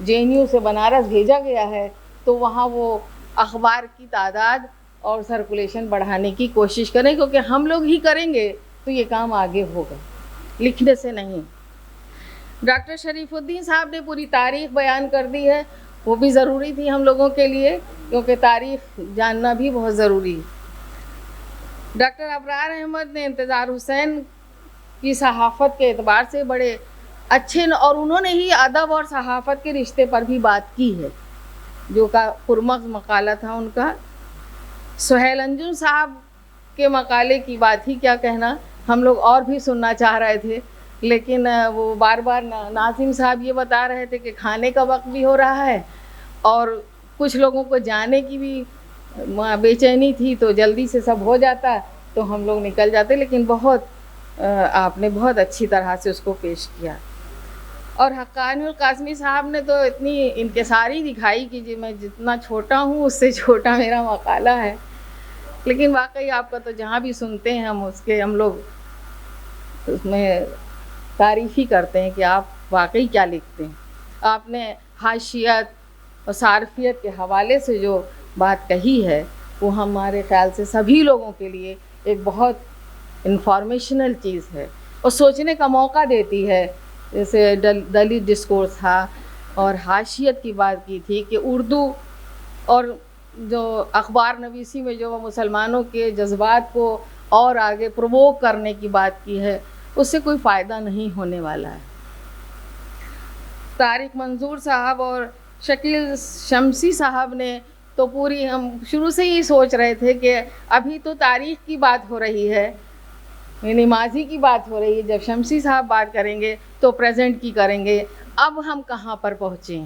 JNU سے بنارس بھیجا گیا ہے تو وہاں وہ اخبار کی تعداد اور سرکولیشن بڑھانے کی کوشش کریں، کیونکہ ہم لوگ ہی کریں گے تو یہ کام آگے ہوگا، لکھنے سے نہیں۔ ڈاکٹر شریف الدین صاحب نے پوری تاریخ بیان کر دی ہے، وہ بھی ضروری تھی ہم لوگوں کے لیے، کیونکہ تاریخ جاننا بھی بہت ضروری ہے۔ ڈاکٹر ابرار احمد نے انتظار حسین کی صحافت کے اعتبار سے بڑے اچھے، اور انہوں نے ہی ادب اور صحافت کے رشتے پر بھی بات کی ہے، جو کا پرمغز مقالہ تھا ان کا۔ سہیل انجم صاحب کے مقالے کی بات ہی کیا کہنا، ہم لوگ اور بھی سننا چاہ رہے تھے، لیکن وہ بار بار ناظم صاحب یہ بتا رہے تھے کہ کھانے کا وقت بھی ہو رہا ہے اور کچھ لوگوں کو جانے کی بھی بے چینی تھی، تو جلدی سے سب ہو جاتا تو ہم لوگ نکل جاتے، لیکن آپ نے بہت اچھی طرح سے اس کو پیش کیا۔ اور حقانی القاسمی صاحب نے تو اتنی انکساری دکھائی کہ جی میں جتنا چھوٹا ہوں اس سے چھوٹا میرا مقالہ ہے، لیکن واقعی آپ کا تو جہاں بھی سنتے ہیں ہم لوگ اس میں تعریف ہی کرتے ہیں کہ آپ واقعی کیا لکھتے ہیں۔ آپ نے حاشیت اور صارفیت کے حوالے سے جو بات کہی ہے وہ ہمارے خیال سے سبھی لوگوں کے لیے ایک بہت انفارمیشنل چیز ہے اور سوچنے کا موقع دیتی ہے۔ جیسے دلت ڈسکورس تھا اور حاشیت کی بات کی تھی کہ اردو اور جو اخبار نویسی میں جو مسلمانوں کے جذبات کو اور آگے پرووک کرنے کی بات کی ہے، اس سے کوئی فائدہ نہیں ہونے والا ہے۔ طارق منظور صاحب اور شکیل شمسی صاحب نے تو پوری، ہم شروع سے ہی سوچ رہے تھے کہ ابھی تو تاریخ کی بات ہو رہی ہے، یعنی ماضی کی بات ہو رہی ہے، جب شمسی صاحب بات کریں گے تو پریزنٹ کی کریں گے، اب ہم کہاں پر پہنچیں۔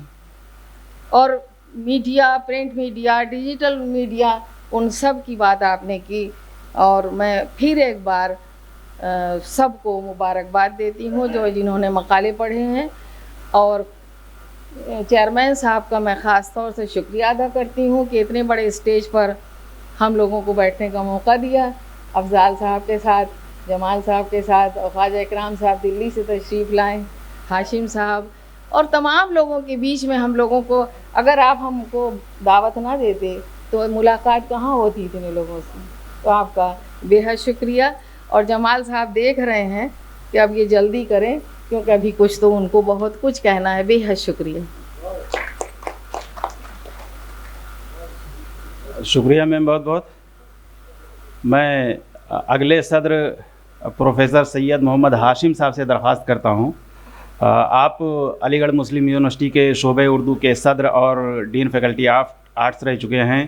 اور media, print media, digital media, ان سب کی بات آپ نے کی، اور میں پھر ایک بار سب کو مبارکباد دیتی ہوں جنہوں نے مقالے پڑھے ہیں، اور چیئرمین صاحب کا میں خاص طور سے شکریہ ادا کرتی ہوں کہ اتنے بڑے اسٹیج پر ہم لوگوں کو بیٹھنے کا موقع دیا، افضال صاحب کے ساتھ، جمال صاحب کے ساتھ، اور خواجہ اکرام صاحب دلی سے تشریف لائیں، ہاشم صاحب، اور تمام لوگوں کے بیچ میں ہم لوگوں کو، اگر آپ ہم کو دعوت نہ دیتے تو ملاقات کہاں ہوتی اتنے لوگوں سے، تو آپ کا بے حد شکریہ۔ اور جمال صاحب دیکھ رہے ہیں کہ اب یہ جلدی کریں کیونکہ ابھی کچھ تو ان کو بہت کچھ کہنا ہے۔ بے حد شکریہ۔ شکریہ میم، بہت بہت۔ میں اگلے صدر پروفیسر سید محمد ہاشم صاحب سے درخواست کرتا ہوں، آپ علی گڑھ مسلم یونیورسٹی کے شعبہ اردو کے صدر اور ڈین فیکلٹی آف آرٹس رہ چکے ہیں۔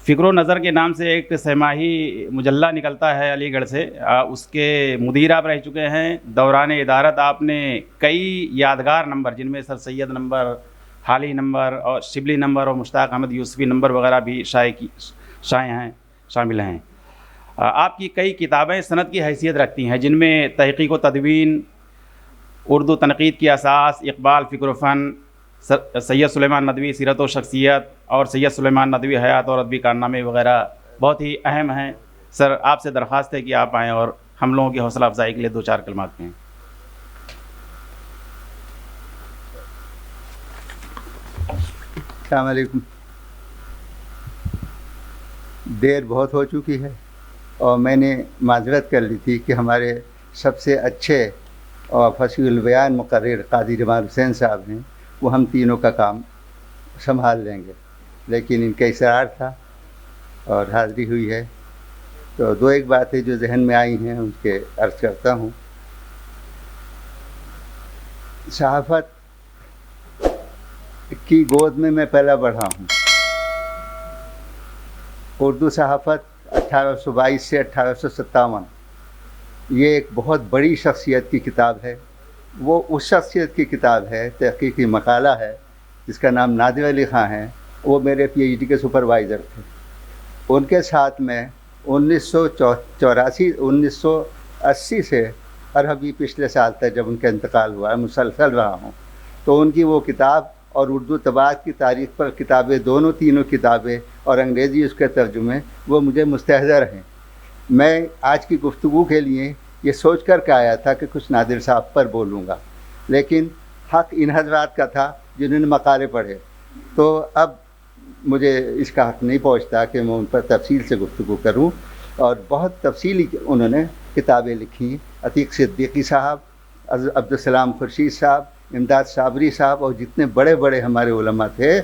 فکر و نظر کے نام سے ایک سہ ماہی مجلہ نکلتا ہے علی گڑھ سے، اس کے مدیر آپ رہ چکے ہیں۔ دوران ادارت آپ نے کئی یادگار نمبر، جن میں سر سید نمبر، حالی نمبر اور شبلی نمبر اور مشتاق احمد یوسفی نمبر وغیرہ بھی شامل ہیں۔ آپ کی کئی کتابیں سند کی حیثیت رکھتی ہیں، جن میں تحقیق و تدوین، اردو تنقید کی اساس، اقبال فکر و فن، سید سلیمان ندوی سیرت و شخصیت، اور سید سلیمان ندوی حیات اور ادبی کارنامے وغیرہ بہت ہی اہم ہیں۔ سر، آپ سے درخواست ہے کہ آپ آئیں اور ہم لوگوں کی حوصلہ افزائی کے لیے دو چار کلمات کہیں۔ السلام علیکم۔ دیر بہت ہو چکی ہے اور میں نے معذرت کر لی تھی کہ ہمارے سب سے اچھے اور فصیح البیان مقرر قاضی جمال حسین صاحب ہیں، وہ ہم تینوں کا کام سنبھال لیں گے، لیکن ان کا اصرار تھا اور حاضری ہوئی ہے، تو دو ایک باتیں جو ذہن میں آئی ہیں ان کے عرض کرتا ہوں۔ صحافت کی گود میں پیدا بڑھا ہوں۔ اردو صحافت 1822 سے 1857، یہ ایک بہت بڑی شخصیت کی کتاب ہے۔ وہ اس شخصیت کی کتاب ہے، تحقیقی مقالہ ہے، جس کا نام نادر علی خان ہے۔ وہ میرے پی ایچ ڈی کے سپروائزر تھے۔ ان کے ساتھ میں 1980 سے، اور ابھی پچھلے سال تک جب ان کا انتقال ہوا ہے، مسلسل رہا ہوں۔ تو ان کی وہ کتاب اور اردو طباعت کی تاریخ پر کتابیں، دونوں تینوں کتابیں، اور انگریزی اس کے ترجمے، وہ مجھے مستحضر ہیں۔ میں آج کی گفتگو کے لیے یہ سوچ کر کے آیا تھا کہ کچھ نادر صاحب پر بولوں گا، لیکن حق ان حضرات کا تھا جنہوں نے مقالے پڑھے، تو اب مجھے اس کا حق نہیں پہنچتا کہ میں ان پر تفصیل سے گفتگو کروں، اور بہت تفصیلی انہوں نے کتابیں لکھی، عتیق صدیقی صاحب، عبدالسلام خورشید صاحب، امداد صابری صاحب، اور جتنے بڑے بڑے ہمارے علماء تھے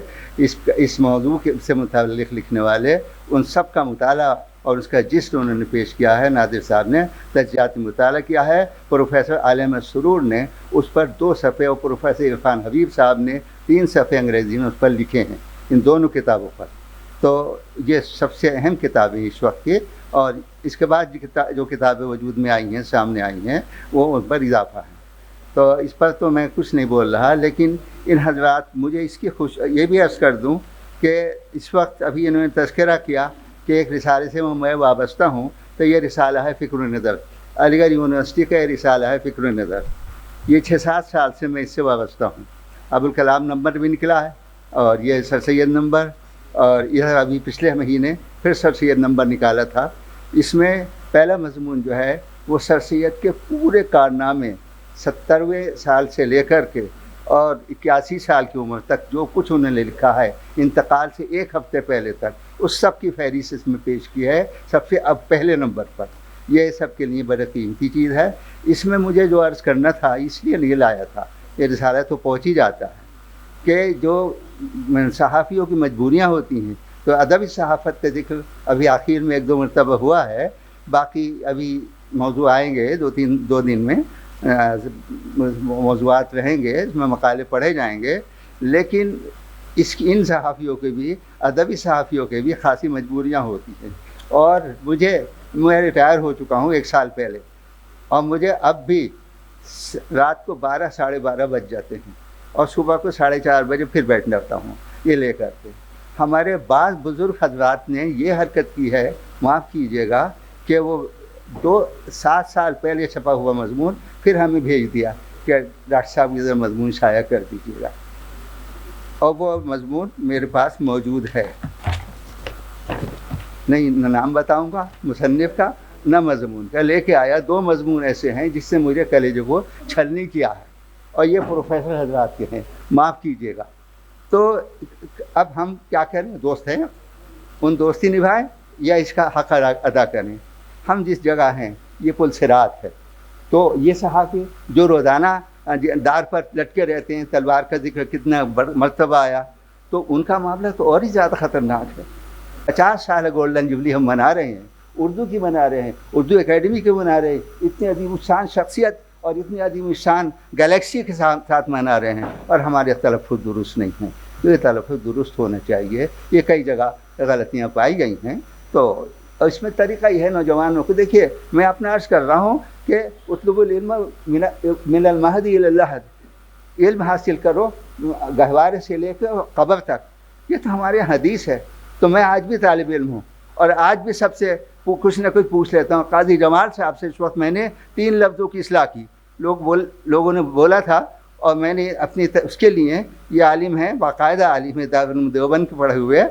اس موضوع سے متعلق لکھنے والے، ان سب کا مطالعہ اور اس کا جسر انہوں نے پیش کیا ہے۔ نادر صاحب نے تجزیاتی مطالعہ کیا ہے، پروفیسر عالم سرور نے اس پر 2 صفحے اور پروفیسر عرفان حبیب صاحب نے 3 صفحے انگریزی میں اس پر لکھے ہیں، ان دونوں کتابوں پر۔ تو یہ سب سے اہم کتابیں اس وقت کی، اور اس کے بعد جو کتابیں وجود میں آئی ہیں، سامنے آئی ہیں، وہ ان پر اضافہ ہے۔ تو اس پر تو میں کچھ نہیں بول رہا، لیکن ان حضرات مجھے اس کی یہ بھی عرض کر دوں کہ اس وقت ابھی انہوں نے تذکرہ کیا کہ ایک رسالے سے میں وابستہ ہوں، تو یہ رسالہ ہے فکر و نظر، علی گڑھ یونیورسٹی کا یہ رسالہ ہے فکر و نظر۔ یہ 6-7 سال سے میں اس سے وابستہ ہوں۔ ابوالکلام نمبر بھی نکلا ہے، اور یہ سر سید نمبر، اور یہ ابھی پچھلے مہینے پھر سر سید نمبر نکالا تھا۔ اس میں پہلا مضمون جو ہے وہ سر سید کے پورے کارنامے 70ویں سال سے لے کر کے اور 81 سال کی عمر تک جو کچھ انہوں نے لکھا ہے انتقال سے 1 ہفتے پہلے تک، اس سب کی فہرست اس میں پیش کی ہے، سب سے اب پہلے نمبر پر۔ یہ سب کے لیے بڑی قیمتی چیز ہے۔ اس میں مجھے جو عرض کرنا تھا اس لیے نہیں لایا تھا، یہ رسالہ تو پہنچ ہی جاتا ہے، کہ جو صحافیوں کی مجبوریاں ہوتی ہیں، تو ادبی صحافت کا ذکر ابھی آخر میں 1-2 مرتبہ ہوا ہے، باقی ابھی موضوع آئیں گے 2 دن میں، موضوعات رہیں گے، اس میں مقالے پڑھے جائیں گے، لیکن ان صحافیوں کے بھی، ادبی صحافیوں کے بھی خاصی مجبوریاں ہوتی ہیں۔ اور میں ریٹائر ہو چکا ہوں 1 سال پہلے، اور مجھے اب بھی رات کو 12 ساڑھے 12 بج جاتے ہیں، اور صبح کو 4:30 بجے پھر بیٹھ جاتا ہوں یہ لے کر کے۔ ہمارے بعض بزرگ حضرات نے یہ حرکت کی ہے، معاف کیجیے گا، کہ وہ 7 سال پہلے چھپا ہوا مضمون پھر ہمیں بھیج دیا کہ ڈاکٹر صاحب ادھر مضمون شائع کر دیجیے گا، اور وہ مضمون میرے پاس موجود ہے۔ نہیں، نہ نام بتاؤں گا مصنف کا نہ مضمون کا، لے کے آیا 2 مضمون ایسے ہیں جس سے مجھے کلیجے کو چھلنی کیا ہے، اور یہ پروفیسر حضرات کے ہیں، معاف کیجیے گا۔ تو اب ہم کیا کریں؟ دوست ہیں، ان دوستی نبھائیں یا اس کا حق ادا کریں؟ ہم جس جگہ ہیں یہ پل صراط ہے، تو یہ صحافی جو روزانہ دار پر لٹکے رہتے ہیں، تلوار کا ذکر کتنا مرتبہ آیا، تو ان کا معاملہ تو اور ہی زیادہ خطرناک ہے۔ 50 سال گولڈن جوبلی ہم منا رہے ہیں، اردو کی منا رہے ہیں، اردو اکیڈمی کی منا رہے ہیں، اتنی عظیم الشان شخصیت اور اتنی عظیم الشان گلیکسی کے ساتھ منا رہے ہیں، اور ہمارے تلفظ درست نہیں ہیں۔ تو یہ تلفظ درست ہونا چاہیے، یہ کئی جگہ غلطیاں پائی گئی ہیں۔ تو اس میں طریقہ یہ ہے نوجوانوں کو، دیکھیے میں اپنا عرض کر رہا ہوں کہ اطلب العلم من المہد الی اللحد، علم حاصل کرو گہوارے سے لے کے قبر تک، یہ تو ہمارے حدیث ہے۔ تو میں آج بھی طالب علم ہوں، اور آج بھی سب سے کچھ نہ کچھ پوچھ لیتا ہوں۔ قاضی جمال صاحب سے اس وقت میں نے 3 لفظوں کی اصلاح کی، لوگوں نے بولا تھا، اور میں نے اپنی اس کے لیے، یہ عالم ہیں، باقاعدہ عالم ہے، دارالعلوم دیوبند کے پڑھے ہوئے،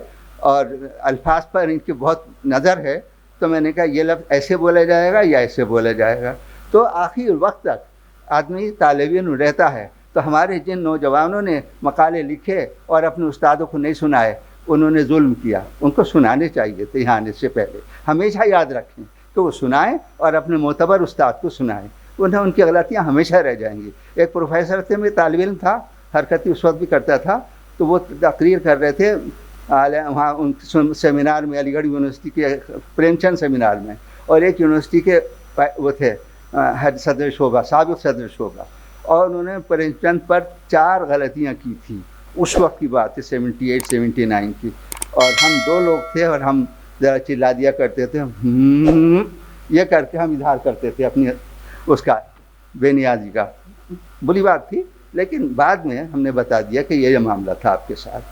اور الفاظ پر ان کی بہت نظر ہے، تو میں نے کہا یہ لفظ ایسے بولا جائے گا یا ایسے بولا جائے گا۔ تو آخر وقت تک آدمی طالب علم رہتا ہے، تو ہمارے جن نوجوانوں نے مقالے لکھے اور اپنے استادوں کو نہیں سنائے، انہوں نے ظلم کیا، ان کو سنانے چاہیے تھے یہاں آنے سے پہلے۔ ہمیشہ یاد رکھیں کہ وہ سنائیں اور اپنے معتبر استاد کو سنائیں، ان کی غلطیاں ہمیشہ رہ جائیں گی۔ ایک پروفیسر تھے، میں طالب علم تھا، حرکتی اس وقت بھی کرتا تھا، تو وہ تقریر کر رہے تھے وہاں ان سیمینار میں، علی گڑھ یونیورسٹی کے پریم چند سیمینار میں، اور ایک یونیورسٹی کے وہ تھے صدر شعبہ، سابق صدر شعبہ، اور انہوں نے پریم چند پر 4 غلطیاں کی تھیں، اس وقت کی بات ہے 78-79 کی، اور ہم 2 لوگ تھے، اور ہم ذرا چلا دیا کرتے تھے، یہ کر کے ہم اظہار کرتے تھے اپنی اس کا بے نیازی کا۔ بری بات تھی، لیکن بعد میں ہم نے بتا دیا کہ یہ معاملہ تھا آپ کے ساتھ۔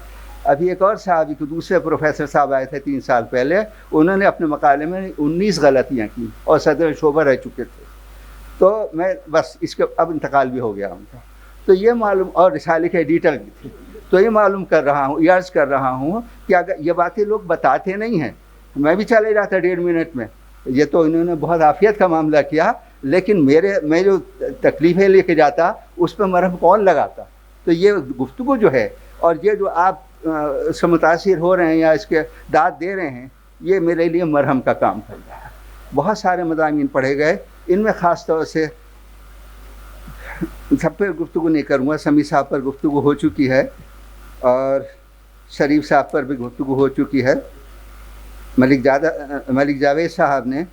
ابھی ایک اور صحابی کو، دوسرے پروفیسر صاحب آئے تھے 3 سال پہلے، انہوں نے اپنے مقالے میں 19 غلطیاں کی، اور صدر شعبہ رہ چکے تھے۔ تو میں بس اس کے اب انتقال بھی ہو گیا ان کا، تو یہ معلوم، اور رسالے کے ایڈیٹر بھی تھے، تو یہ معلوم کر رہا ہوں، یہ عرض کر رہا ہوں کہ اگر یہ باتیں لوگ بتاتے نہیں ہیں، میں بھی چلے جاتا 1.5 منٹ میں، یہ تو انہوں نے بہت عافیت کا معاملہ کیا، لیکن میں جو تکلیفیں لے کے جاتا اس پہ مرہم کون لگاتا؟ تو یہ گفتگو جو ہے اور یہ جو آپ اس سے متاثر ہو رہے ہیں یا اس کے داد دے رہے ہیں، یہ میرے لیے مرہم کا کام کر رہا ہے۔ بہت سارے مضامین پڑھے گئے، ان میں خاص طور سے سب پہ گفتگو نہیں کروں گا، سمیع صاحب پر گفتگو ہو چکی ہے اور شریف صاحب پر بھی گفتگو ہو چکی ہے۔ ملک جاوید صاحب نے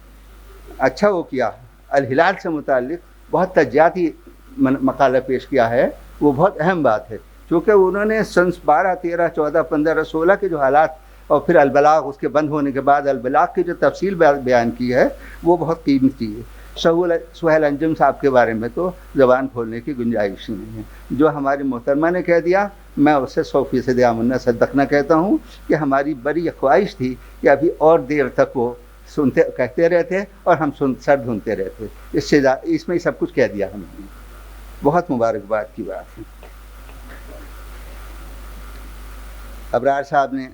اچھا وہ کیا، الہلال سے متعلق بہت تجزیاتی مقالہ پیش کیا ہے، وہ بہت اہم بات ہے، چونکہ انہوں نے سن 12، 13، 14، 15، 16 کے جو حالات اور پھر البلاغ اس کے بند ہونے کے بعد البلاغ کی جو تفصیل بیان کی ہے وہ بہت قیمتی ہے۔ سہیل انجم صاحب کے بارے میں تو زبان کھولنے کی گنجائش ہی نہیں ہے۔ جو ہماری محترمہ نے کہہ دیا، میں اسے 100% آمنا صدقنا کہتا ہوں کہ ہماری بڑی خواہش تھی کہ ابھی اور دیر تک وہ کہتے رہتے اور ہم سر دھنتے رہتے، اس میں سب کچھ کہہ دیا ہم نے۔ بہت مبارکباد کی بات ہے۔ ابرار صاحب نے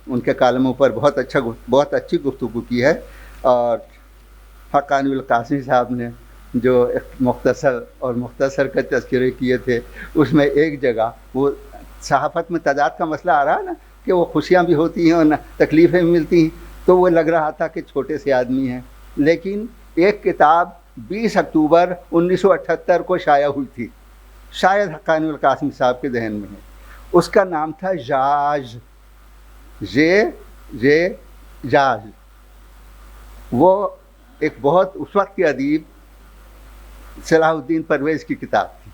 ان کے کالموں پر بہت اچھی گفتگو کی ہے، اور حقانی القاسمی صاحب نے جو مختصر کا تذکرے کیے تھے، اس میں ایک جگہ وہ صحافت میں تعداد کا مسئلہ آ رہا نا کہ وہ خوشیاں بھی ہوتی ہیں اور تکلیفیں بھی ملتی ہیں، تو وہ لگ رہا تھا کہ چھوٹے سے آدمی ہیں، لیکن ایک کتاب 20 اکتوبر 1978 کو شائع ہوئی تھی، شاید حقانی القاسمی صاحب کے ذہن میں ہے، اس کا نام تھا جاج، جاج۔ وہ ایک بہت اس وقت کے ادیب صلاح الدین پرویز کی کتاب تھی،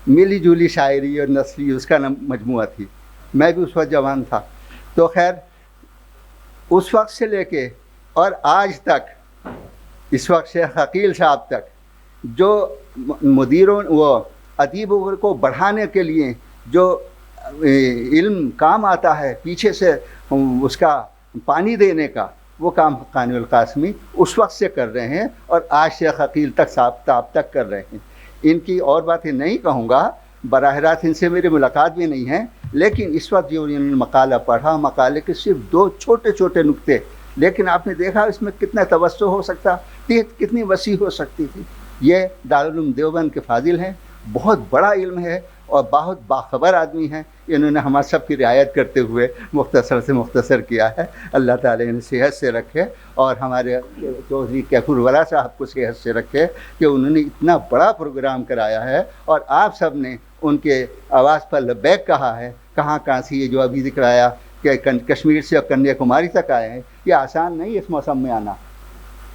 ملی جولی شاعری اور نثری اس کا مجموعہ تھی۔ میں بھی اس وقت جوان تھا، تو خیر اس وقت سے لے کے اور آج تک، اس وقت شیخ عقیل صاحب تک، جو مدیروں وہ ادیبوں کو بڑھانے کے لیے جو علم کام آتا ہے، پیچھے سے اس کا پانی دینے کا، وہ کام حقانی القاسمی اس وقت سے کر رہے ہیں اور آج شیخ عقیل تک اب تک کر رہے ہیں۔ ان کی اور باتیں نہیں کہوں گا، براہ راست ان سے میری ملاقات بھی نہیں ہے، لیکن اس وقت جو انہوں نے مقالہ پڑھا، مقالے کے صرف 2 چھوٹے نکتے، لیکن آپ نے دیکھا اس میں کتنا توسع ہو سکتا، کتنی وسیع ہو سکتی تھی۔ یہ دارالعلوم دیوبند کے فاضل ہیں، بہت بڑا علم ہے اور بہت باخبر آدمی ہیں، انہوں نے ہمارا سب کی رعایت کرتے ہوئے مختصر سے مختصر کیا ہے۔ اللہ تعالیٰ انہیں صحت سے رکھے اور ہمارے چودھری کیفر ولا صاحب کو صحت سے رکھے کہ انہوں نے اتنا بڑا پروگرام کرایا ہے، اور آپ سب نے ان کے آواز پر لبیک کہا ہے۔ کہاں سے یہ جو ابھی ذکر آیا کہ کشمیر سے اور کنیا کماری تک آئے ہیں، یہ آسان نہیں اس موسم میں آنا،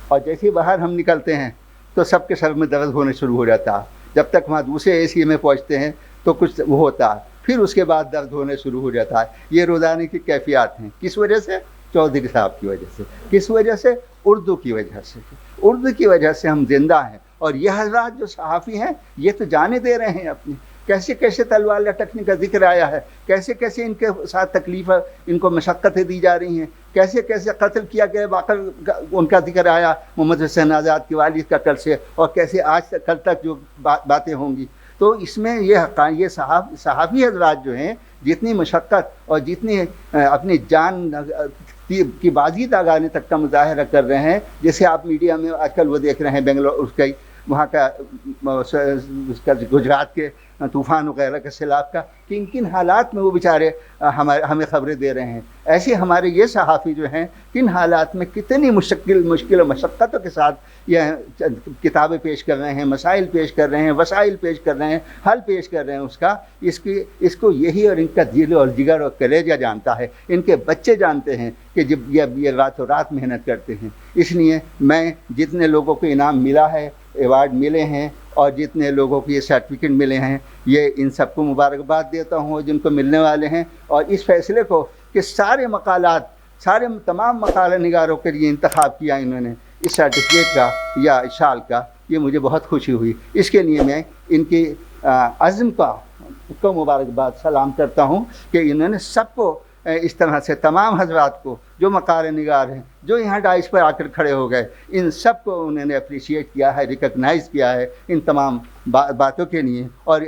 اور جیسے باہر ہم نکلتے ہیں تو سب کے سر میں درد ہونے شروع ہو جاتا ہے، جب تک وہاں دوسرے اے سی میں پہنچتے ہیں تو کچھ وہ ہوتا ہے، پھر اس کے بعد درد ہونے شروع ہو جاتا ہے۔ یہ روزانے کی کیفیات ہیں، کس وجہ سے؟ چودھری صاحب کی وجہ سے۔ کس وجہ سے؟ اردو کی وجہ سے۔ اردو کی وجہ سے ہم زندہ ہیں، اور یہ حضرات جو صحافی ہیں یہ تو جانے دے رہے ہیں اپنی، کیسے تلوار لٹکنے کا ذکر آیا ہے، کیسے ان کے ساتھ تکلیف، ان کو مشقتیں دی جا رہی ہیں، کیسے قتل کیا گیا، واقعہ ان کا ذکر آیا محمد حسین آزاد کے والد کا کل سے، اور کیسے آج کل تک جو باتیں ہوں گی۔ تو اس میں یہ صحافی حضرات جو ہیں جتنی مشقت اور جتنی اپنی جان کی بازی لگانے تک کا مظاہرہ کر رہے ہیں، جیسے آپ میڈیا میں آج کل وہ دیکھ رہے ہیں بنگلور اس کا وہاں کا گجرات کے طوفان وغیرہ کے سیلاب کا، کن حالات میں وہ بیچارے ہمیں خبریں دے رہے ہیں۔ ایسے ہمارے یہ صحافی جو ہیں کن حالات میں کتنی مشکل و مشقتوں کے ساتھ یہ کتابیں پیش کر رہے ہیں، مسائل پیش کر رہے ہیں، وسائل پیش کر رہے ہیں، حل پیش کر رہے ہیں اس کو یہی اور ان کا دل اور جگر اور کلیجہ جانتا ہے، ان کے بچے جانتے ہیں کہ جب یہ راتوں رات محنت کرتے ہیں۔ اس لیے میں جتنے لوگوں کو انعام ملا ہے، ایوارڈ ملے ہیں، اور جتنے لوگوں کو یہ سرٹیفکیٹ ملے ہیں، یہ ان سب کو مبارکباد دیتا ہوں جن کو ملنے والے ہیں، اور اس فیصلے کو کہ تمام مقالہ نگاروں کے لیے انتخاب کیا انہوں نے اس سرٹیفکیٹ کا یا شال کا، یہ مجھے بہت خوشی ہوئی۔ اس کے لیے میں ان کی عزم کو مبارکباد سلام کرتا ہوں کہ انہوں نے سب کو اس طرح سے، تمام حضرات کو جو مقالہ نگار ہیں، جو یہاں ڈائس پر آ کر کھڑے ہو گئے، ان سب کو انہوں نے اپریشیٹ کیا ہے، ریکگنائز کیا ہے ان تمام باتوں کے لیے، اور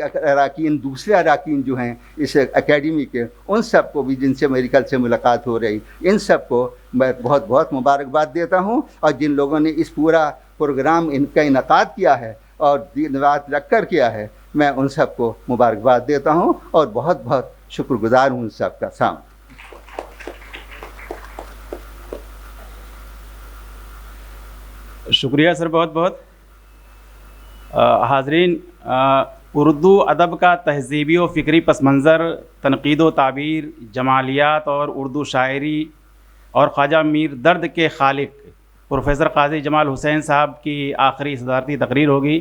دوسرے اراکین جو ہیں اس اکیڈمی کے، ان سب کو بھی جن سے میری کل سے ملاقات ہو رہی، ان سب کو میں بہت بہت مبارکباد دیتا ہوں، اور جن لوگوں نے اس پورا پروگرام ان کا انعقاد کیا ہے اور دن رات رکھ کر کیا ہے، میں ان سب کو مبارکباد دیتا ہوں اور بہت بہت شکر گزار ہوں ان سب کا. سلام. شکریہ سر، بہت بہت. حاضرین، اردو ادب کا تہذیبی و فکری پس منظر، تنقید و تعبیر، جمالیات اور اردو شاعری اور خواجہ میر درد کے خالق پروفیسر قاضی جمال حسین صاحب کی آخری صدارتی تقریر ہوگی.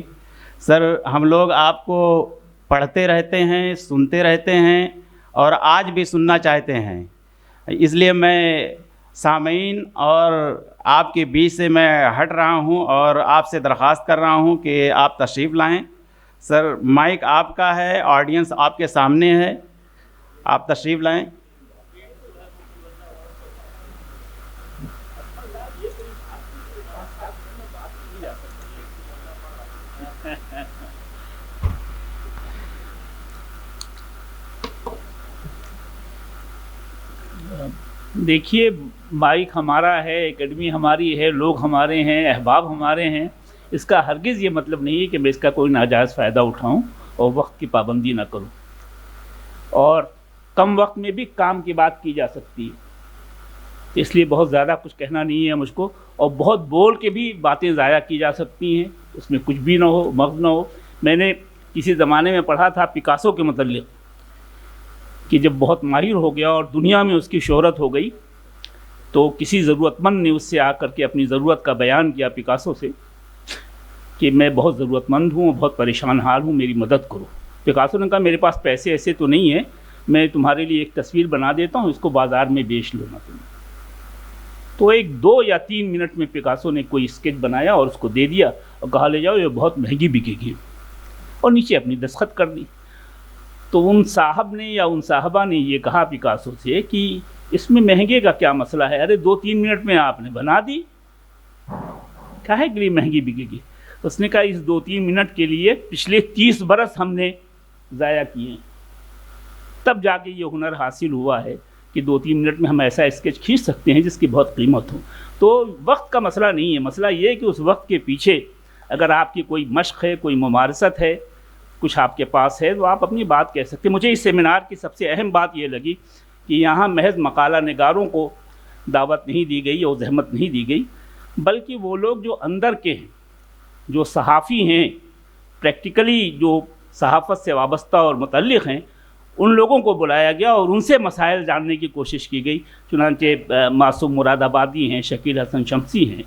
سر، ہم لوگ آپ کو پڑھتے رہتے ہیں، سنتے رہتے ہیں اور آج بھی سننا چاہتے ہیں، اس لیے میں سامعین اور آپ کے بیچ سے میں ہٹ رہا ہوں اور آپ سے درخواست کر رہا ہوں کہ آپ تشریف لائیں. سر، مائک آپ کا ہے، آڈینس آپ کے سامنے ہے، آپ تشریف لائیں. دیکھیے، مائک ہمارا ہے، اکیڈمی ہماری ہے، لوگ ہمارے ہیں، احباب ہمارے ہیں. اس کا ہرگز یہ مطلب نہیں ہے کہ میں اس کا کوئی ناجائز فائدہ اٹھاؤں اور وقت کی پابندی نہ کروں. اور کم وقت میں بھی کام کی بات کی جا سکتی ہے، تو اس لیے بہت زیادہ کچھ کہنا نہیں ہے مجھ کو. اور بہت بول کے بھی باتیں ضائع کی جا سکتی ہیں، اس میں کچھ بھی نہ ہو، مغز نہ ہو. میں نے کسی زمانے میں پڑھا تھا پکاسو کے متعلق کہ جب بہت ماہر ہو گیا اور دنیا میں اس کی شہرت ہو گئی تو کسی ضرورت مند نے اس سے آ کر کے اپنی ضرورت کا بیان کیا پکاسو سے کہ میں بہت ضرورت مند ہوں، بہت پریشان حال ہوں، میری مدد کرو. پکاسو نے کہا میرے پاس پیسے ایسے تو نہیں ہیں، میں تمہارے لیے ایک تصویر بنا دیتا ہوں، اس کو بازار میں بیچ لینا تم. تو 2 یا 3 منٹ میں پکاسو نے کوئی اسکیچ بنایا اور اس کو دے دیا اور کہا لے جاؤ، یہ بہت مہنگی بکے گی، اور نیچے اپنی دستخط کر دی. تو ان صاحب نے یا ان صاحبہ نے یہ کہا پکاسو سے کہ اس میں مہنگے کا کیا مسئلہ ہے، ارے 2-3 منٹ میں آپ نے بنا دی، کاہے کے لیے مہنگی بکے گی. اس نے کہا اس 2-3 منٹ کے لیے پچھلے 30 برس ہم نے ضائع کیے ہیں، تب جا کے یہ ہنر حاصل ہوا ہے کہ 2-3 منٹ میں ہم ایسا اسکیچ کھینچ سکتے ہیں جس کی بہت قیمت ہو. تو وقت کا مسئلہ نہیں ہے، مسئلہ یہ ہے کہ اس وقت کے پیچھے اگر آپ کی کوئی مشق ہے، کوئی ممارست ہے، کچھ آپ کے پاس ہے تو آپ اپنی بات کہہ سکتے ہیں. مجھے اس سیمینار کی سب سے اہم بات یہ لگی کہ یہاں محض مقالہ نگاروں کو دعوت نہیں دی گئی اور زحمت نہیں دی گئی، بلکہ وہ لوگ جو اندر کے ہیں، جو صحافی ہیں، پریکٹیکلی جو صحافت سے وابستہ اور متعلق ہیں، ان لوگوں کو بلایا گیا اور ان سے مسائل جاننے کی کوشش کی گئی. چنانچہ معصوم مراد آبادی ہیں، شکیل حسن شمسی ہیں،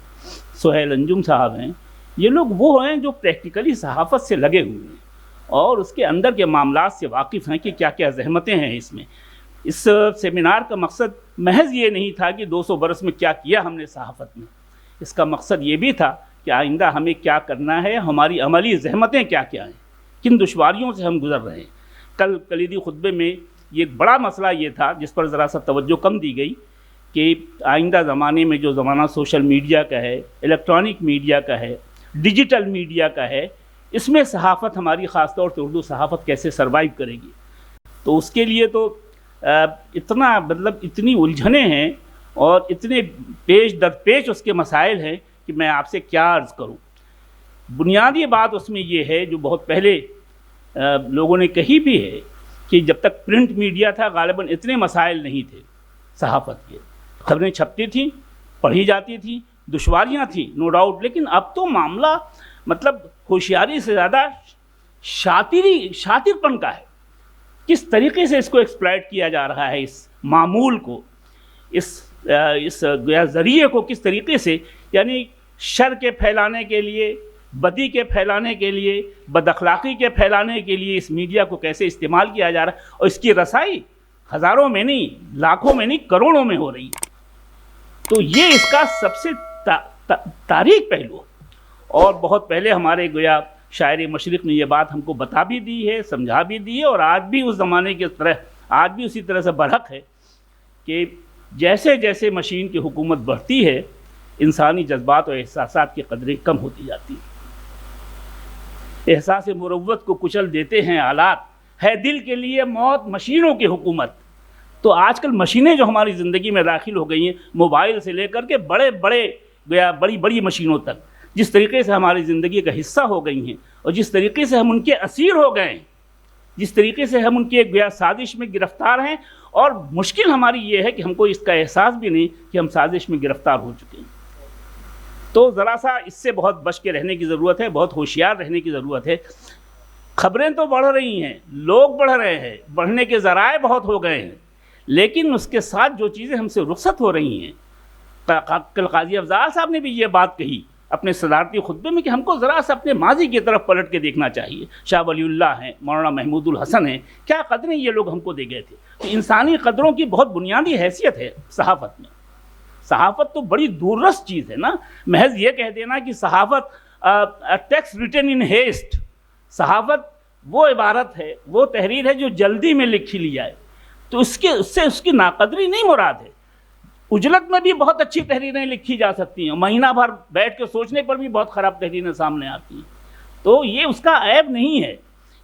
سہیل انجم صاحب ہیں، یہ لوگ وہ ہیں جو پریکٹیکلی صحافت سے لگے ہوئے ہیں اور اس کے اندر کے معاملات سے واقف ہیں کہ کیا کیا زحمتیں ہیں اس میں. اس سیمینار کا مقصد محض یہ نہیں تھا کہ 200 برس میں کیا کیا ہم نے صحافت میں، اس کا مقصد یہ بھی تھا کہ آئندہ ہمیں کیا کرنا ہے، ہماری عملی زحمتیں کیا کیا ہیں، کن دشواریوں سے ہم گزر رہے ہیں. کل کلیدی خطبے میں یہ ایک بڑا مسئلہ یہ تھا جس پر ذرا سا توجہ کم دی گئی کہ آئندہ زمانے میں جو زمانہ سوشل میڈیا کا ہے، الیکٹرانک میڈیا کا ہے، ڈیجیٹل میڈیا کا ہے، اس میں صحافت ہماری خاص طور سے اردو صحافت کیسے سروائیو کرے گی. تو اس کے لیے تو اتنی الجھنیں ہیں اور اتنے پیش در پیش اس کے مسائل ہیں کہ میں آپ سے کیا عرض کروں. بنیادی بات اس میں یہ ہے جو بہت پہلے لوگوں نے کہی بھی ہے کہ جب تک پرنٹ میڈیا تھا غالباً اتنے مسائل نہیں تھے صحافت کے، خبریں چھپتی تھیں، پڑھی جاتی تھیں، دشواریاں تھیں نو ڈاؤٹ، لیکن اب تو معاملہ ہوشیاری سے زیادہ شاطر پن کا ہے. کس طریقے سے اس کو ایکسپلائٹ کیا جا رہا ہے، اس معمول کو، اس ذریعے کو کس طریقے سے، یعنی شر کے پھیلانے کے لیے، بدی کے پھیلانے کے لیے، بد اخلاقی کے پھیلانے کے لیے اس میڈیا کو کیسے استعمال کیا جا رہا ہے، اور اس کی رسائی ہزاروں میں نہیں، لاکھوں میں نہیں، کروڑوں میں ہو رہی ہے. تو یہ اس کا سب سے تاریک پہلو ہے. اور بہت پہلے ہمارے گویا شاعر مشرق نے یہ بات ہم کو بتا بھی دی ہے، سمجھا بھی دی ہے، اور آج بھی اس زمانے کی طرح آج بھی اسی طرح سے برحق ہے کہ جیسے جیسے مشین کی حکومت بڑھتی ہے انسانی جذبات اور احساسات کی قدریں کم ہوتی جاتی ہیں. احساس مروت کو کچل دیتے ہیں آلات، ہے دل کے لیے موت مشینوں کی حکومت. تو آج کل مشینیں جو ہماری زندگی میں داخل ہو گئی ہیں، موبائل سے لے کر کے بڑی بڑی مشینوں تک، جس طریقے سے ہماری زندگی کا حصہ ہو گئی ہیں، اور جس طریقے سے ہم ان کے اسیر ہو گئے ہیں، جس طریقے سے ہم ان کی ایک گویا سازش میں گرفتار ہیں، اور مشکل ہماری یہ ہے کہ ہم کو اس کا احساس بھی نہیں کہ ہم سازش میں گرفتار ہو چکے ہیں۔ تو ذرا سا اس سے بہت بچ کے رہنے کی ضرورت ہے، بہت ہوشیار رہنے کی ضرورت ہے۔ خبریں تو بڑھ رہی ہیں، لوگ بڑھ رہے ہیں، بڑھنے کے ذرائع بہت ہو گئے ہیں، لیکن اس کے ساتھ جو چیزیں ہم سے رخصت ہو رہی ہیں، کل قاضی افضال صاحب نے بھی یہ بات کہی اپنے صدارتی خطبے میں کہ ہم کو ذرا سا اپنے ماضی کی طرف پلٹ کے دیکھنا چاہیے۔ شاہ ولی اللہ ہیں، مولانا محمود الحسن ہیں، کیا قدریں یہ لوگ ہم کو دے گئے تھے۔ تو انسانی قدروں کی بہت بنیادی حیثیت ہے صحافت میں۔ صحافت تو بڑی دوررس چیز ہے نا، محض یہ کہہ دینا کہ صحافت ٹیکسٹ ریٹن ان ہیسٹ، صحافت وہ عبارت ہے، وہ تحریر ہے جو جلدی میں لکھی لی جائے، تو اس سے اس کی ناقدری نہیں مراد ہے۔ اجلت میں بھی بہت اچھی تحریریں لکھی جا سکتی ہیں، مہینہ بھر بیٹھ کے سوچنے پر بھی بہت خراب تحریریں سامنے آتی ہیں، تو یہ اس کا عیب نہیں ہے،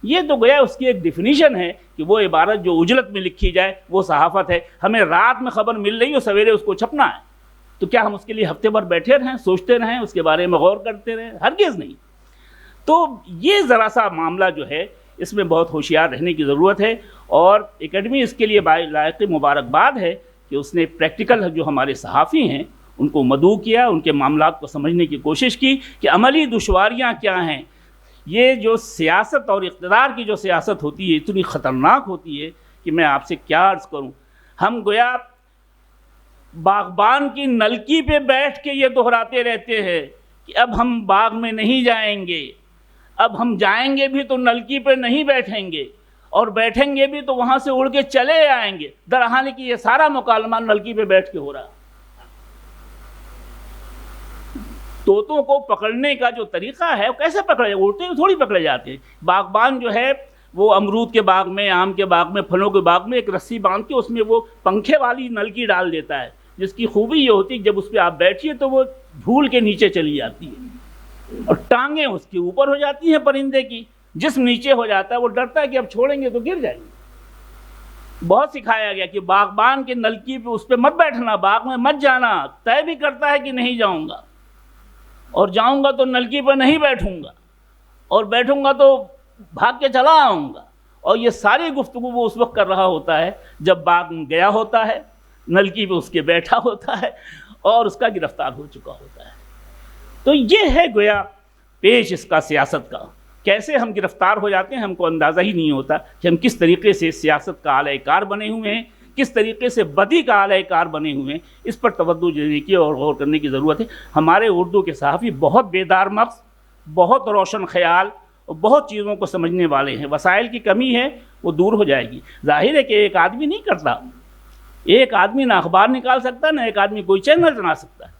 یہ تو گویا اس کی ایک ڈیفینیشن ہے کہ وہ عبارت جو اجلت میں لکھی جائے وہ صحافت ہے۔ ہمیں رات میں خبر مل رہی ہے اور سویرے اس کو چھپنا ہے، تو کیا ہم اس کے لیے ہفتے بھر بیٹھے رہیں، سوچتے رہیں، اس کے بارے میں غور کرتے رہیں؟ ہرگز نہیں۔ تو یہ ذرا سا معاملہ جو ہے اس میں بہت ہوشیار رہنے کی ضرورت ہے، اور اکیڈمی اس کے لیے لائق مبارکباد ہے کہ اس نے پریکٹیکل جو ہمارے صحافی ہیں ان کو مدعو کیا، ان کے معاملات کو سمجھنے کی کوشش کی کہ عملی دشواریاں کیا ہیں۔ یہ جو سیاست اور اقتدار کی جو سیاست ہوتی ہے اتنی خطرناک ہوتی ہے کہ میں آپ سے کیا عرض کروں۔ ہم گویا باغبان کی نلکی پہ بیٹھ کے یہ دہراتے رہتے ہیں کہ اب ہم باغ میں نہیں جائیں گے، اب ہم جائیں گے بھی تو نلکی پہ نہیں بیٹھیں گے، اور بیٹھیں گے بھی تو وہاں سے اڑ کے چلے آئیں گے، درحال کہ یہ سارا مکالمہ نلکی پہ بیٹھ کے ہو رہا۔ طوطوں کو پکڑنے کا جو طریقہ ہے وہ کیسے پکڑے؟ اڑتے ہوئے تھوڑی پکڑے جاتے ہیں۔ باغبان جو ہے وہ امرود کے باغ میں، آم کے باغ میں، پھلوں کے باغ میں ایک رسی باندھ کے اس میں وہ پنکھے والی نلکی ڈال دیتا ہے، جس کی خوبی یہ ہوتی ہے کہ جب اس پہ آپ بیٹھیے تو وہ جھول کے نیچے چلی جاتی ہے، اور ٹانگیں اس کے اوپر ہو جاتی ہیں پرندے کی، جسم نیچے ہو جاتا ہے، وہ ڈرتا ہے کہ اب چھوڑیں گے تو گر جائیں گے۔ بہت سکھایا گیا کہ باغبان کے نلکی پہ اس پہ مت بیٹھنا، باغ میں مت جانا، طے بھی کرتا ہے کہ نہیں جاؤں گا، اور جاؤں گا تو نلکی پہ نہیں بیٹھوں گا، اور بیٹھوں گا تو بھاگ کے چلا آؤں گا، اور یہ ساری گفتگو وہ اس وقت کر رہا ہوتا ہے جب باغ میں گیا ہوتا ہے، نلکی پہ اس کے بیٹھا ہوتا ہے اور اس کا گرفتار ہو چکا ہوتا ہے۔ تو یہ ہے گویا پیش اس کا سیاست کا، کیسے ہم گرفتار ہو جاتے ہیں ہم کو اندازہ ہی نہیں ہوتا کہ ہم کس طریقے سے سیاست کا اعلی کار بنے ہوئے ہیں، کس طریقے سے بدی کا اعلی کار بنے ہوئے ہیں۔ اس پر توجہ دینے کی اور غور کرنے کی ضرورت ہے۔ ہمارے اردو کے صحافی بہت بیدار مغز، بہت روشن خیال اور بہت چیزوں کو سمجھنے والے ہیں۔ وسائل کی کمی ہے وہ دور ہو جائے گی۔ ظاہر ہے کہ ایک آدمی نہیں کرتا، ایک آدمی نہ اخبار نکال سکتا، نہ ایک آدمی کوئی چینل بنا سکتا ہے۔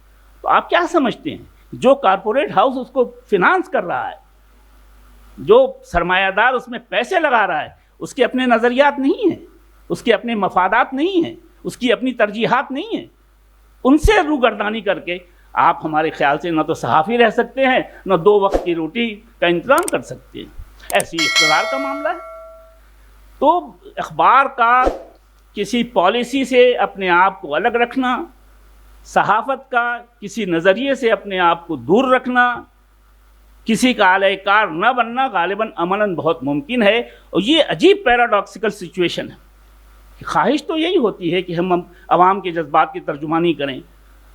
تو آپ کیا سمجھتے ہیں جو کارپوریٹ ہاؤس اس کو فنانس کر رہا ہے، جو سرمایہ دار اس میں پیسے لگا رہا ہے، اس کے اپنے نظریات نہیں ہیں، اس کے اپنے مفادات نہیں ہیں، اس کی اپنی ترجیحات نہیں ہیں، ان سے روگردانی کر کے آپ ہمارے خیال سے نہ تو صحافی رہ سکتے ہیں، نہ 2 وقت کی روٹی کا انتظام کر سکتے ہیں۔ ایسی اقتدار کا معاملہ ہے۔ تو اخبار کا کسی پالیسی سے اپنے آپ کو الگ رکھنا، صحافت کا کسی نظریے سے اپنے آپ کو دور رکھنا، کسی کا اعلی کار نہ بننا غالباً عملاً بہت ممکن ہے۔ اور یہ عجیب پیراڈاکسیکل سچویشن ہے۔ خواہش تو یہی ہوتی ہے کہ ہم عوام کے جذبات کی ترجمانی کریں،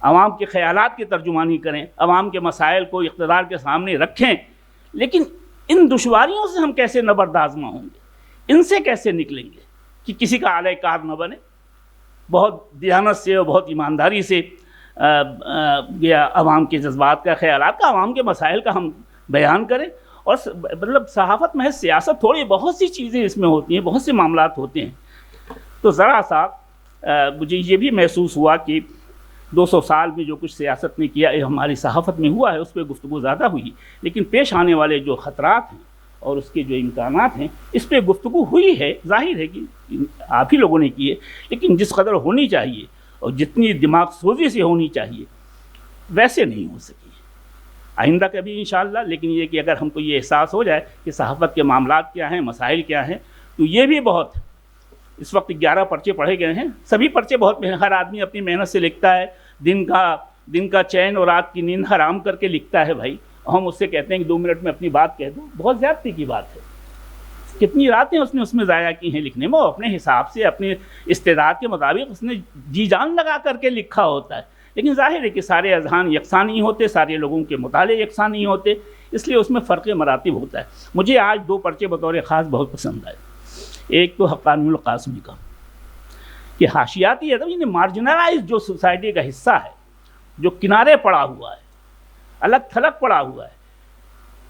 عوام کے خیالات کی ترجمانی کریں، عوام کے مسائل کو اقتدار کے سامنے رکھیں، لیکن ان دشواریوں سے ہم کیسے نبردآزما ہوں گے، ان سے کیسے نکلیں گے کہ کسی کا اعلی کار نہ بنے؟ بہت دیانت سے اور بہت ایمانداری سے عوام کے جذبات کا، خیالات کا، عوام کے مسائل کا ہم بیان کریں۔ اور مطلب صحافت محض سیاست تھوڑی، بہت سی چیزیں اس میں ہوتی ہیں، بہت سے معاملات ہوتے ہیں۔ تو ذرا سا مجھے یہ بھی محسوس ہوا کہ 200 سال میں جو کچھ سیاست نے کیا ہماری صحافت میں ہوا ہے، اس پہ گفتگو زیادہ ہوئی، لیکن پیش آنے والے جو خطرات ہیں اور اس کے جو امکانات ہیں اس پہ گفتگو ہوئی ہے۔ ظاہر ہے کہ آپ ہی لوگوں نے کی ہے، لیکن جس قدر ہونی چاہیے اور جتنی دماغ سوزی سے ہونی چاہیے ویسے نہیں ہو سکی آئندہ کبھی انشاءاللہ۔ لیکن یہ کہ اگر ہم کو یہ احساس ہو جائے کہ صحافت کے معاملات کیا ہیں، مسائل کیا ہیں، تو یہ بھی بہت۔ اس وقت 11 پرچے پڑھے گئے ہیں، سبھی پرچے بہت، ہر آدمی اپنی محنت سے لکھتا ہے، دن کا چین اور رات کی نیند حرام کر کے لکھتا ہے بھائی، ہم اس سے کہتے ہیں کہ 2 منٹ میں اپنی بات کہہ دوں، بہت زیادتی کی بات ہے. کتنی راتیں اس نے اس میں ضائع کی ہیں لکھنے میں، اور اپنے حساب سے اپنے استعداد کے مطابق اس نے جی جان لگا کر کے لکھا ہوتا ہے. لیکن ظاہر ہے کہ سارے اذہان یکساں نہیں ہوتے، سارے لوگوں کے مطالعے یکساں نہیں ہوتے، اس لیے اس میں فرق مراتب ہوتا ہے. مجھے آج 2 پرچے بطور خاص بہت پسند آئے. ایک تو حقانی القاسمی کا، کہ حاشیاتی ادب یعنی مارجنلائز جو سوسائٹی کا حصہ ہے، جو کنارے پڑا ہوا ہے، الگ تھلگ پڑا ہوا ہے،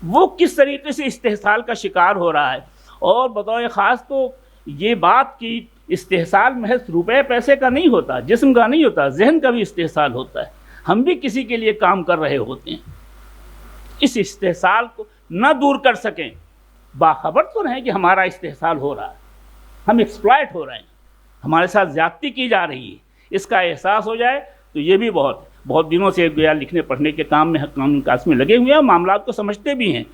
وہ کس طریقے سے استحصال کا شکار ہو رہا ہے. اور بطور خاص تو یہ بات کہ استحصال محض روپے پیسے کا نہیں ہوتا، جسم کا نہیں ہوتا، ذہن کا بھی استحصال ہوتا ہے. ہم بھی کسی کے لیے کام کر رہے ہوتے ہیں، اس استحصال کو نہ دور کر سکیں، باخبر تو رہیں کہ ہمارا استحصال ہو رہا ہے، ہم ایکسپلائٹ ہو رہے ہیں، ہمارے ساتھ زیادتی کی جا رہی ہے، اس کا احساس ہو جائے تو یہ بھی بہت دنوں سے گویا لکھنے پڑھنے کے کام میں حقانی القاسمی لگے ہوئے ہیں، معاملات کو سمجھتے بھی ہیں،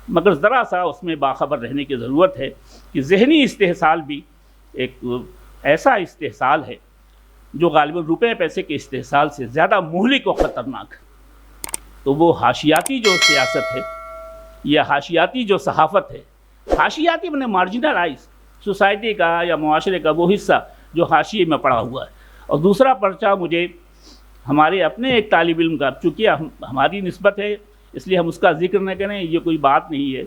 مگر ذرا سا اس میں باخبر رہنے کی ضرورت ہے کہ ذہنی استحصال بھی ایک ایسا استحصال ہے جو غالباً روپے پیسے کے استحصال سے زیادہ مہلک و خطرناک ہے. تو وہ حاشیاتی جو سیاست ہے یا حاشیاتی جو صحافت ہے، حاشیاتی میں مارجنلائز سوسائٹی کا یا معاشرے کا وہ حصہ جو حاشیے میں پڑا ہوا ہے. اور دوسرا پرچہ مجھے ہمارے اپنے ایک طالب علم کا، چونکہ ہماری نسبت ہے اس لیے ہم اس کا ذکر نہ کریں، یہ کوئی بات نہیں ہے،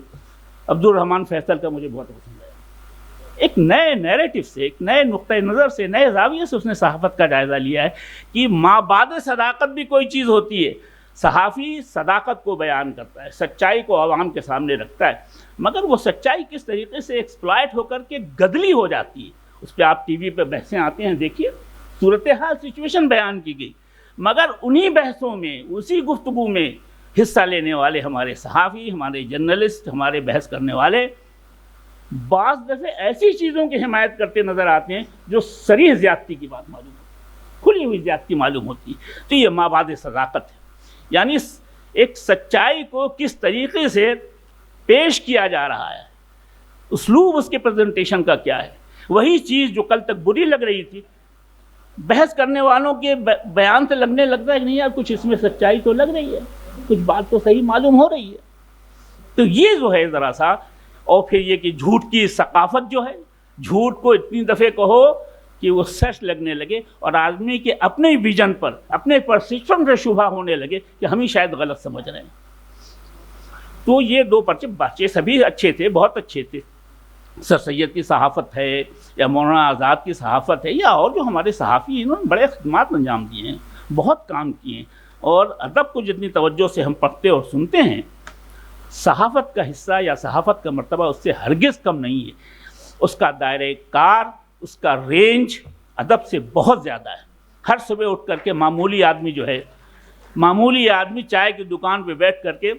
عبد الرحمن فیصل کا مجھے بہت پسند ہے. ایک نئے نیریٹو سے، ایک نئے نقطۂ نظر سے، نئے زاویے سے اس نے صحافت کا جائزہ لیا ہے کہ مابعد صداقت بھی کوئی چیز ہوتی ہے. صحافی صداقت کو بیان کرتا ہے، سچائی کو عوام کے سامنے رکھتا ہے، مگر وہ سچائی کس طریقے سے ایکسپلائٹ ہو کر کے گدلی ہو جاتی ہے. اس پہ آپ ٹی وی پہ بحثیں آتے ہیں، دیکھیے صورتحال سچویشن بیان کی گئی، مگر انہی بحثوں میں، اسی گفتگو میں حصہ لینے والے ہمارے صحافی، ہمارے جرنلسٹ، ہمارے بحث کرنے والے بعض دفعے ایسی چیزوں کی حمایت کرتے نظر آتے ہیں جو صریح زیادتی کی بات معلوم ہوتی، کھلی ہوئی زیادتی معلوم ہوتی ہے. تو یہ مابعد صداقت ہے، یعنی ایک سچائی کو کس طریقے سے پیش کیا جا رہا ہے، اسلوب اس کے پریزنٹیشن کا کیا ہے. وہی چیز جو کل تک بری لگ رہی تھی، بحث کرنے والوں کے بیان سے لگنے لگتا ہے کہ نہیں یار کچھ اس میں سچائی تو لگ رہی ہے، کچھ بات تو صحیح معلوم ہو رہی ہے. تو یہ جو ہے ذرا سا، اور پھر یہ کہ جھوٹ کی ثقافت جو ہے، جھوٹ کو اتنی دفعہ کہو کہ وہ سچ لگنے لگے اور آدمی کے اپنے ویژن پر، اپنے پرسیپشن سے شبہ ہونے لگے کہ ہم ہی شاید غلط سمجھ رہے ہیں. تو یہ 2 پرچے سبھی اچھے تھے، بہت اچھے تھے. سر سید کی صحافت ہے یا مولانا آزاد کی صحافت ہے یا اور جو ہمارے صحافی ہیں، انہوں نے بڑے خدمات انجام دیے ہیں، بہت کام کیے ہیں. اور ادب کو جتنی توجہ سے ہم پڑھتے اور سنتے ہیں، صحافت کا حصہ یا صحافت کا مرتبہ اس سے ہرگز کم نہیں ہے. اس کا دائرہ کار، اس کا رینج ادب سے بہت زیادہ ہے. ہر صبح اٹھ کر کے معمولی آدمی جو ہے، معمولی آدمی چائے کی دکان پہ بیٹھ کر کے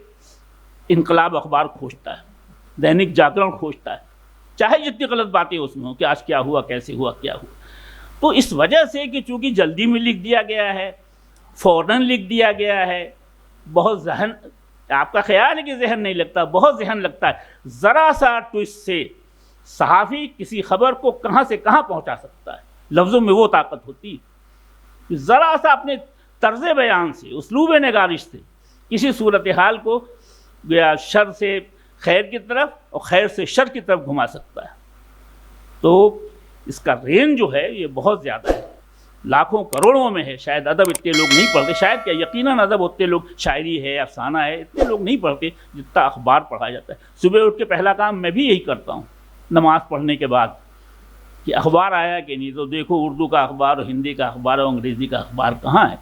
انقلاب اخبار کھوجتا ہے، دینک جاگرن کھوجتا ہے، چاہے جتنی غلط باتیں اس میں ہوں کہ آج کیا ہوا، کیسے ہوا، کیا ہوا. تو اس وجہ سے کہ چونکہ جلدی میں لکھ دیا گیا ہے، فوراً لکھ دیا گیا ہے، بہت ذہن، آپ کا خیال ہے کہ ذہن نہیں لگتا، بہت ذہن لگتا ہے. ذرا سا ٹوئسٹ سے صحافی کسی خبر کو کہاں سے کہاں پہنچا سکتا ہے. لفظوں میں وہ طاقت ہوتی ہے، ذرا سا اپنے طرز بیان سے، اسلوب نگارش سے کسی صورتحال کو یا شر سے خیر کی طرف اور خیر سے شر کی طرف گھما سکتا ہے. تو اس کا رینج جو ہے یہ بہت زیادہ ہے، لاکھوں کروڑوں میں ہے. شاید ادب اتنے لوگ نہیں پڑھتے، شاید کیا یقیناً ادب اتنے لوگ، شاعری ہے، افسانہ ہے، اتنے لوگ نہیں پڑھتے جتنا اخبار پڑھا جاتا ہے. صبح اٹھ کے پہلا کام میں بھی یہی کرتا ہوں نماز پڑھنے کے بعد کہ اخبار آیا کہ نہیں. تو دیکھو اردو کا اخبار اور ہندی کا اخبار اور انگریزی کا اخبار کہاں ہے.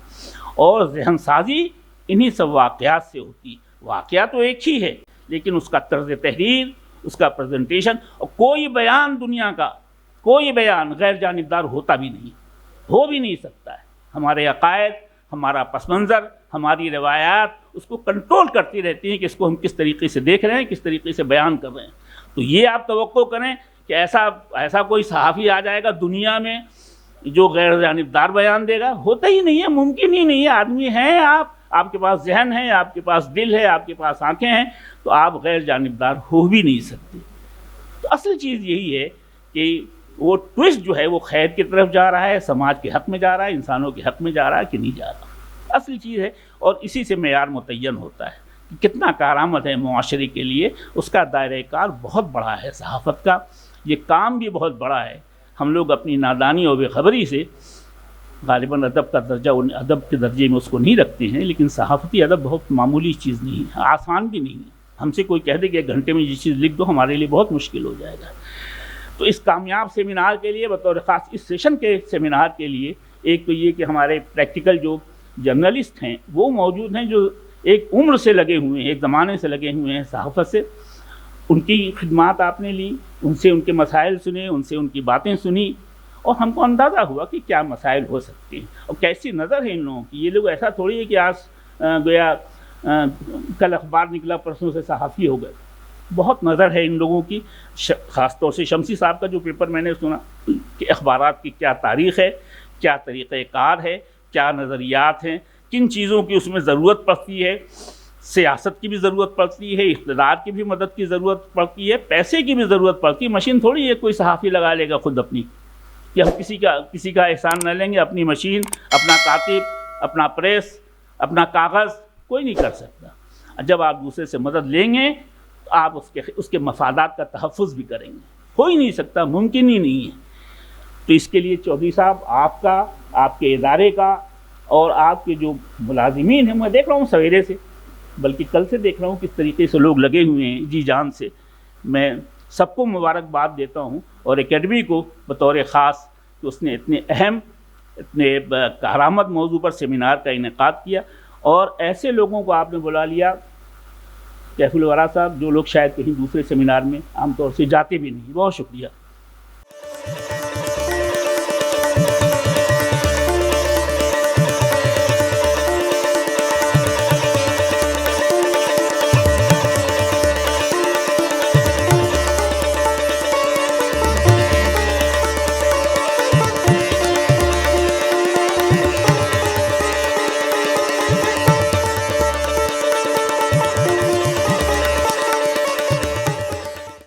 اور ذہن سازی انہی سب واقعات سے ہوتی. واقعہ تو ایک ہی ہے لیکن اس کا طرز تحریر، اس کا پریزنٹیشن، اور کوئی بیان دنیا کا، کوئی بیان غیر جانبدار ہوتا بھی نہیں، ہو بھی نہیں سکتا ہے. ہمارے عقائد، ہمارا پس منظر، ہماری روایات اس کو کنٹرول کرتی رہتی ہیں کہ اس کو ہم کس طریقے سے دیکھ رہے ہیں، کس طریقے سے بیان کر رہے ہیں. تو یہ آپ توقع کریں کہ ایسا کوئی صحافی آ جائے گا دنیا میں جو غیر جانبدار بیان دے گا، ہوتا ہی نہیں ہے، ممکن ہی نہیں ہے. آدمی ہیں آپ کے پاس ذہن ہے، آپ کے پاس دل ہے، آپ کے پاس آنکھیں ہیں، تو آپ غیر جانبدار ہو بھی نہیں سکتے. تو اصل چیز یہی ہے کہ وہ ٹوئسٹ جو ہے وہ خیر کی طرف جا رہا ہے، سماج کے حق میں جا رہا ہے، انسانوں کے حق میں جا رہا ہے کہ نہیں جا رہا. اصل چیز ہے، اور اسی سے معیار متعین ہوتا ہے کہ کتنا کارآمد ہے معاشرے کے لیے، اس کا دائرہ کار بہت بڑا ہے صحافت کا، یہ کام بھی بہت بڑا ہے۔ ہم لوگ اپنی نادانی اور بے خبری سے غالباً ادب کا درجہ ادب کے درجے میں اس کو نہیں رکھتے ہیں، لیکن صحافتی ادب بہت معمولی چیز نہیں ہے، آسان بھی نہیں ہے۔ ہم سے کوئی کہہ دے کہ 1 گھنٹے میں یہ چیز لکھ دو، ہمارے لیے بہت مشکل ہو جائے گا۔ تو اس کامیاب سیمینار کے لیے بطور خاص اس سیشن کے سیمینار کے لیے ایک تو یہ کہ ہمارے پریکٹیکل جو جرنلسٹ ہیں وہ موجود ہیں، جو ایک عمر سے لگے ہوئے ہیں، ایک زمانے سے لگے ہوئے ہیں صحافت سے، ان کی خدمات آپ نے لی، ان سے ان کے مسائل سنے، ان سے ان کی باتیں سنی، اور ہم کو اندازہ ہوا کہ کیا مسائل ہو سکتے ہیں اور کیسی نظر ہے ان لوگوں کی۔ یہ لوگ ایسا تھوڑی ہے کہ آج گویا کل اخبار نکلا پرسوں سے صحافی ہو گئے، بہت نظر ہے ان لوگوں کی۔ خاص طور سے شمسی صاحب کا جو پیپر میں نے سنا کہ اخبارات کی کیا تاریخ ہے، کیا طریقہ کار ہے، کیا نظریات ہیں، کن چیزوں کی اس میں ضرورت پڑتی ہے، سیاست کی بھی ضرورت پڑتی ہے، اقتدار کی بھی مدد کی ضرورت پڑتی ہے، پیسے کی بھی ضرورت پڑتی ہے۔ مشین تھوڑی ہے کوئی صحافی لگا لے گا خود اپنی، کہ ہم کسی کا احسان نہ لیں گے، اپنی مشین، اپنا کاتب، اپنا پریس، اپنا کاغذ کوئی نہیں کر سکتا۔ جب آپ دوسرے سے مدد لیں گے تو آپ اس کے مفادات کا تحفظ بھی کریں گے، ہو ہی نہیں سکتا، ممکن ہی نہیں ہے۔ تو اس کے لیے چودھری صاحب آپ کا، آپ کے ادارے کا اور آپ کے جو ملازمین ہیں، میں دیکھ رہا ہوں سویرے سے، بلکہ کل سے دیکھ رہا ہوں کس طریقے سے لوگ لگے ہوئے ہیں جی جان سے، میں سب کو مبارکباد دیتا ہوں، اور اکیڈمی کو بطور خاص کہ اس نے اتنے اہم، اتنے کارآمد موضوع پر سیمینار کا انعقاد کیا، اور ایسے لوگوں کو آپ نے بلا لیا، کیف الورا صاحب، جو لوگ شاید کہیں دوسرے سیمینار میں عام طور سے جاتے بھی نہیں۔ بہت شکریہ۔